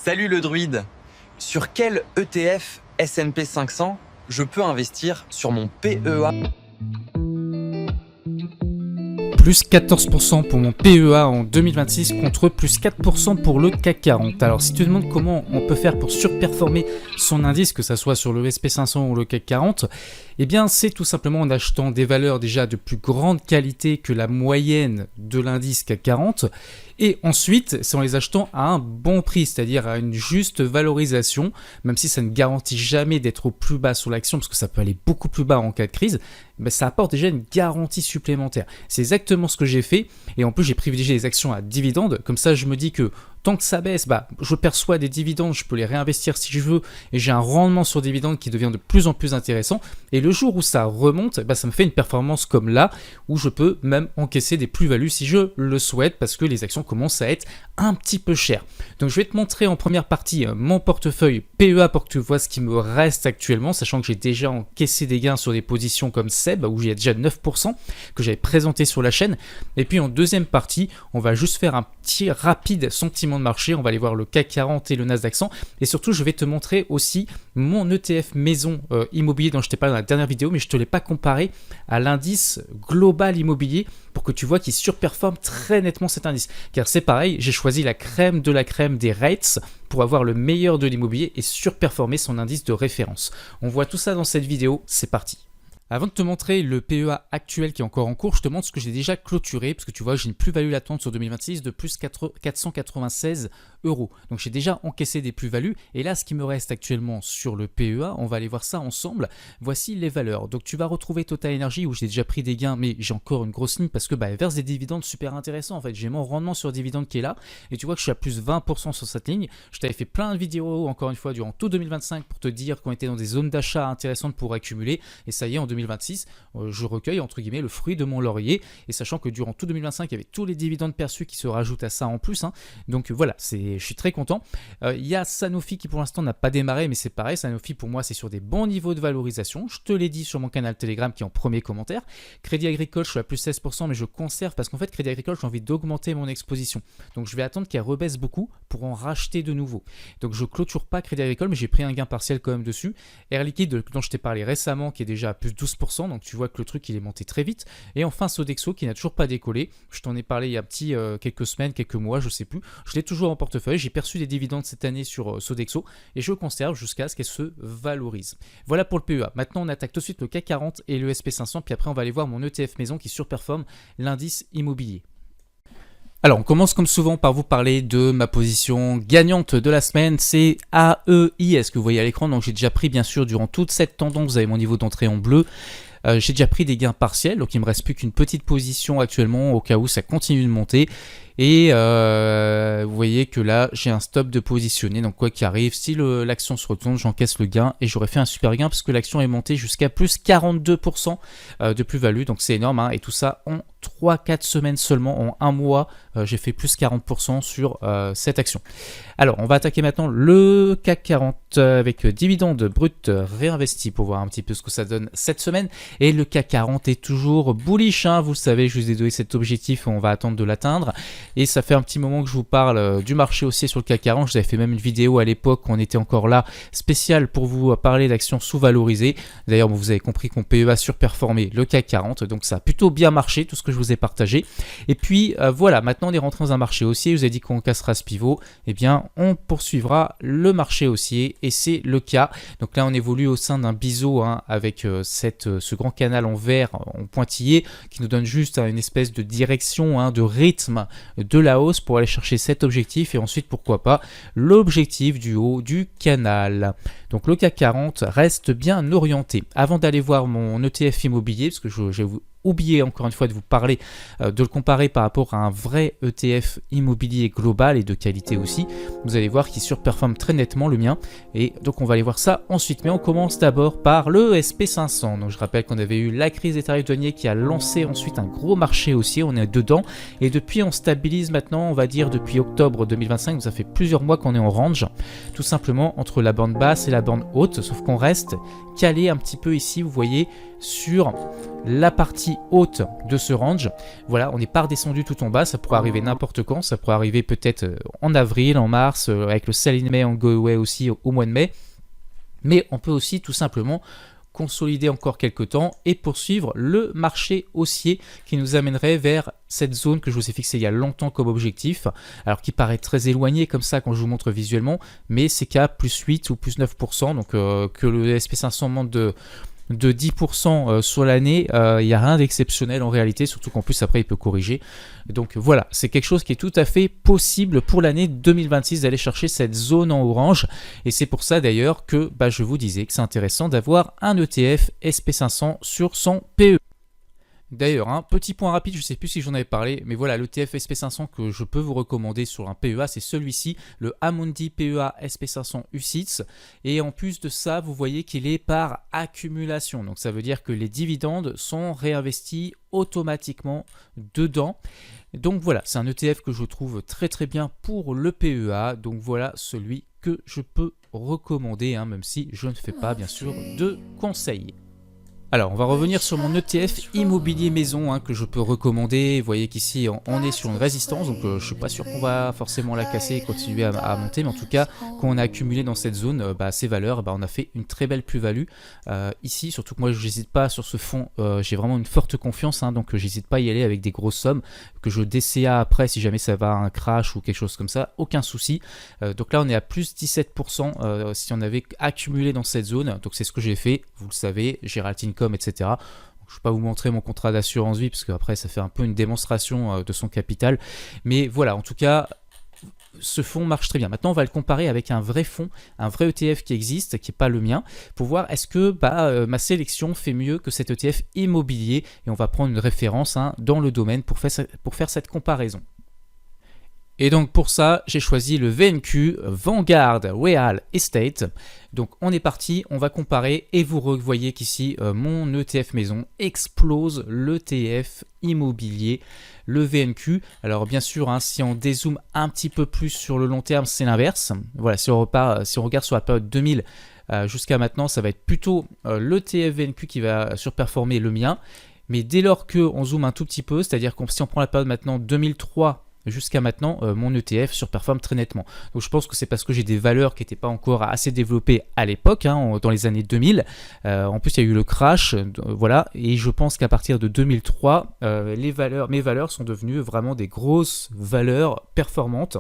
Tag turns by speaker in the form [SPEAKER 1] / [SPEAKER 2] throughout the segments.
[SPEAKER 1] Salut le druide. Sur quel ETF S&P 500 je peux investir sur mon PEA?
[SPEAKER 2] Plus 14% pour mon PEA en 2026 contre plus 4% pour le CAC 40. Alors si tu te demandes comment on peut faire pour surperformer son indice, que ça soit sur le SP500 ou le CAC 40, eh bien c'est tout simplement en achetant des valeurs déjà de plus grande qualité que la moyenne de l'indice CAC 40. Et ensuite, c'est en les achetant à un bon prix, c'est-à-dire à une juste valorisation, même si ça ne garantit jamais d'être au plus bas sur l'action, parce que ça peut aller beaucoup plus bas en cas de crise, mais ça apporte déjà une garantie supplémentaire. C'est exactement ce que j'ai fait, et en plus j'ai privilégié les actions à dividendes, comme ça je me dis que tant que ça baisse, je perçois des dividendes, je peux les réinvestir si je veux, et j'ai un rendement sur dividendes qui devient de plus en plus intéressant, et le jour où ça remonte, ça me fait une performance comme là, où je peux même encaisser des plus-values si je le souhaite, parce que les actions commencent à être un petit peu chères. Donc je vais te montrer en première partie mon portefeuille PEA pour que tu vois ce qui me reste actuellement, sachant que j'ai déjà encaissé des gains sur des positions comme SEB, où il y a déjà 9% que j'avais présenté sur la chaîne, et puis en deuxième partie, on va juste faire un petit rapide sentiment de marché, on va aller voir le CAC 40 et le Nasdaq 1, et surtout je vais te montrer aussi mon ETF maison immobilier dont je t'ai parlé dans la dernière vidéo, mais je ne te l'ai pas comparé à l'indice global immobilier pour que tu vois qu'il surperforme très nettement cet indice, car c'est pareil, j'ai choisi la crème de la crème des rates pour avoir le meilleur de l'immobilier et surperformer son indice de référence. On voit tout ça dans cette vidéo, c'est parti. Avant de te montrer le PEA actuel qui est encore en cours, je te montre ce que j'ai déjà clôturé, parce que tu vois, j'ai une plus-value latente sur 2026 de plus 496 €. Donc j'ai déjà encaissé des plus-values, et là, ce qui me reste actuellement sur le PEA, on va aller voir ça ensemble. Voici les valeurs. Donc tu vas retrouver Total Energy, où j'ai déjà pris des gains, mais j'ai encore une grosse ligne, parce que elle verse des dividendes super intéressants. En fait, j'ai mon rendement sur dividendes qui est là, et tu vois que je suis à plus 20% sur cette ligne. Je t'avais fait plein de vidéos, encore une fois, durant tout 2025, pour te dire qu'on était dans des zones d'achat intéressantes pour accumuler, et ça y est, en 2026, je recueille entre guillemets le fruit de mon laurier, et sachant que durant tout 2025 il y avait tous les dividendes perçus qui se rajoutent à ça en plus, donc voilà, je suis très content. Il y a Sanofi qui pour l'instant n'a pas démarré, mais c'est pareil, Sanofi pour moi c'est sur des bons niveaux de valorisation, je te l'ai dit sur mon canal Telegram qui est en premier commentaire. Crédit Agricole, je suis à plus 16%, mais je conserve parce qu'en fait Crédit Agricole, j'ai envie d'augmenter mon exposition, donc je vais attendre qu'elle rebaisse beaucoup pour en racheter de nouveau. Donc je clôture pas Crédit Agricole, mais j'ai pris un gain partiel quand même dessus. Air Liquide dont je t'ai parlé récemment qui est déjà à plus 12%, donc tu vois que le truc il est monté très vite. Et enfin Sodexo qui n'a toujours pas décollé, je t'en ai parlé il y a quelques semaines, quelques mois, je sais plus, je l'ai toujours en portefeuille, j'ai perçu des dividendes cette année sur Sodexo, et je conserve jusqu'à ce qu'elle se valorise. Voilà pour le PEA. Maintenant on attaque tout de suite le CAC 40 et le SP500, puis après on va aller voir mon ETF maison qui surperforme l'indice immobilier. Alors, on commence comme souvent par vous parler de ma position gagnante de la semaine, c'est AEIS que vous voyez à l'écran. Donc j'ai déjà pris bien sûr durant toute cette tendance, vous avez mon niveau d'entrée en bleu. J'ai déjà pris des gains partiels, donc il me reste plus qu'une petite position actuellement au cas où ça continue de monter. Et vous voyez que là j'ai un stop de positionner, donc quoi qu'il arrive, si l'action se retourne, j'encaisse le gain, et j'aurais fait un super gain parce que l'action est montée jusqu'à plus 42% de plus-value, donc c'est énorme, et tout ça en 3-4 semaines seulement, en un mois, j'ai fait plus 40% sur cette action. Alors on va attaquer maintenant le CAC 40 avec dividende brut réinvesti pour voir un petit peu ce que ça donne cette semaine, et le CAC 40 est toujours bullish, vous le savez, je vous ai donné cet objectif, on va attendre de l'atteindre. Et ça fait un petit moment que je vous parle du marché haussier sur le CAC 40. Je vous avais fait même une vidéo à l'époque quand on était encore là, spéciale pour vous parler d'actions sous-valorisées. D'ailleurs, vous avez compris qu'on PEA surperformé le CAC 40. Donc ça a plutôt bien marché, tout ce que je vous ai partagé. Et puis voilà, maintenant on est rentré dans un marché haussier. Je vous ai dit qu'on cassera ce pivot. Eh bien, on poursuivra le marché haussier. Et c'est le cas. Donc là, on évolue au sein d'un biseau avec ce grand canal en vert, en pointillé, qui nous donne juste une espèce de direction, de rythme de la hausse pour aller chercher cet objectif, et ensuite pourquoi pas l'objectif du haut du canal. Donc le CAC 40 reste bien orienté. Avant d'aller voir mon ETF immobilier, parce que j'ai oublié encore une fois de vous parler, de le comparer par rapport à un vrai ETF immobilier global et de qualité aussi, vous allez voir qu'il surperforme très nettement le mien, et donc on va aller voir ça ensuite. Mais on commence d'abord par le SP500. Donc je rappelle qu'on avait eu la crise des tarifs douaniers qui a lancé ensuite un gros marché haussier, on est dedans, et depuis on stabilise maintenant, on va dire depuis octobre 2025, donc ça fait plusieurs mois qu'on est en range, tout simplement entre la bande basse et la bande haute, sauf qu'on reste calé un petit peu ici, vous voyez, sur la partie haute de ce range. Voilà, on n'est pas redescendu tout en bas, ça pourrait arriver n'importe quand, ça pourrait arriver peut-être en avril, en mars, avec le sell in May en go away aussi au mois de mai. Mais on peut aussi tout simplement consolider encore quelques temps et poursuivre le marché haussier qui nous amènerait vers cette zone que je vous ai fixée il y a longtemps comme objectif, alors qui paraît très éloigné comme ça quand je vous montre visuellement, mais c'est qu'à plus 8 ou plus 9%, donc que le SP500 monte de 10% sur l'année, il n'y a rien d'exceptionnel en réalité, surtout qu'en plus après il peut corriger. Donc voilà, c'est quelque chose qui est tout à fait possible pour l'année 2026 d'aller chercher cette zone en orange, et c'est pour ça d'ailleurs que je vous disais que c'est intéressant d'avoir un ETF SP500 sur son PE. D'ailleurs, un petit point rapide, je ne sais plus si j'en avais parlé, mais voilà, l'ETF SP500 que je peux vous recommander sur un PEA, c'est celui-ci, le Amundi PEA SP500 UCITS. Et en plus de ça, vous voyez qu'il est par accumulation. Donc ça veut dire que les dividendes sont réinvestis automatiquement dedans. Donc voilà, c'est un ETF que je trouve très très bien pour le PEA. Donc voilà celui que je peux recommander, même si je ne fais pas bien sûr de conseils. Alors, on va revenir sur mon ETF immobilier maison que je peux recommander. Vous voyez qu'ici, on est sur une résistance, donc je ne suis pas sûr qu'on va forcément la casser et continuer à monter. Mais en tout cas, quand on a accumulé dans cette zone ces valeurs, on a fait une très belle plus-value. Ici, surtout que moi, je n'hésite pas sur ce fonds. J'ai vraiment une forte confiance, donc j'hésite pas à y aller avec des grosses sommes que je DCA après si jamais ça va à un crash ou quelque chose comme ça. Aucun souci. Donc là, on est à plus 17% si on avait accumulé dans cette zone. Donc c'est ce que j'ai fait. Vous le savez, Gérald Income, etc. Je ne vais pas vous montrer mon contrat d'assurance vie parce qu'après ça fait un peu une démonstration de son capital, mais voilà, en tout cas ce fonds marche très bien. Maintenant on va le comparer avec un vrai fonds, un vrai ETF qui existe, qui n'est pas le mien, pour voir est-ce que ma sélection fait mieux que cet ETF immobilier, et on va prendre une référence dans le domaine pour faire cette comparaison. Et donc pour ça, j'ai choisi le VNQ, Vanguard Real Estate. Donc on est parti, on va comparer, et vous revoyez qu'ici, mon ETF maison explose l'ETF immobilier, le VNQ. Alors bien sûr, si on dézoome un petit peu plus sur le long terme, c'est l'inverse. Voilà, si on regarde sur la période 2000 jusqu'à maintenant, ça va être plutôt l'ETF VNQ qui va surperformer le mien. Mais dès lors qu'on zoome un tout petit peu, c'est-à-dire que si on prend la période maintenant 2003, jusqu'à maintenant, mon ETF surperforme très nettement. Donc je pense que c'est parce que j'ai des valeurs qui n'étaient pas encore assez développées à l'époque, dans les années 2000. En plus, il y a eu le crash, voilà, et je pense qu'à partir de 2003, mes valeurs sont devenues vraiment des grosses valeurs performantes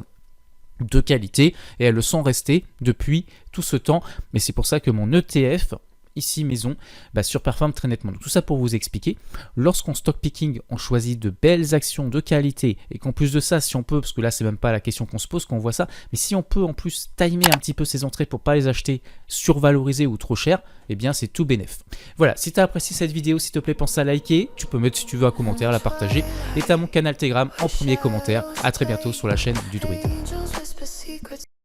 [SPEAKER 2] de qualité, et elles le sont restées depuis tout ce temps. Mais c'est pour ça que mon ETF ici maison surperforme très nettement. Donc tout ça pour vous expliquer, lorsqu'on stock picking, on choisit de belles actions de qualité, et qu'en plus de ça, si on peut, parce que là c'est même pas la question qu'on se pose quand on voit ça, mais si on peut en plus timer un petit peu ces entrées pour pas les acheter survalorisées ou trop chères, eh bien c'est tout bénef. Voilà, si tu as apprécié cette vidéo, s'il te plaît pense à liker, tu peux mettre si tu veux un commentaire, la partager, et tu as mon canal Telegram en premier commentaire. À très bientôt sur la chaîne du Druide.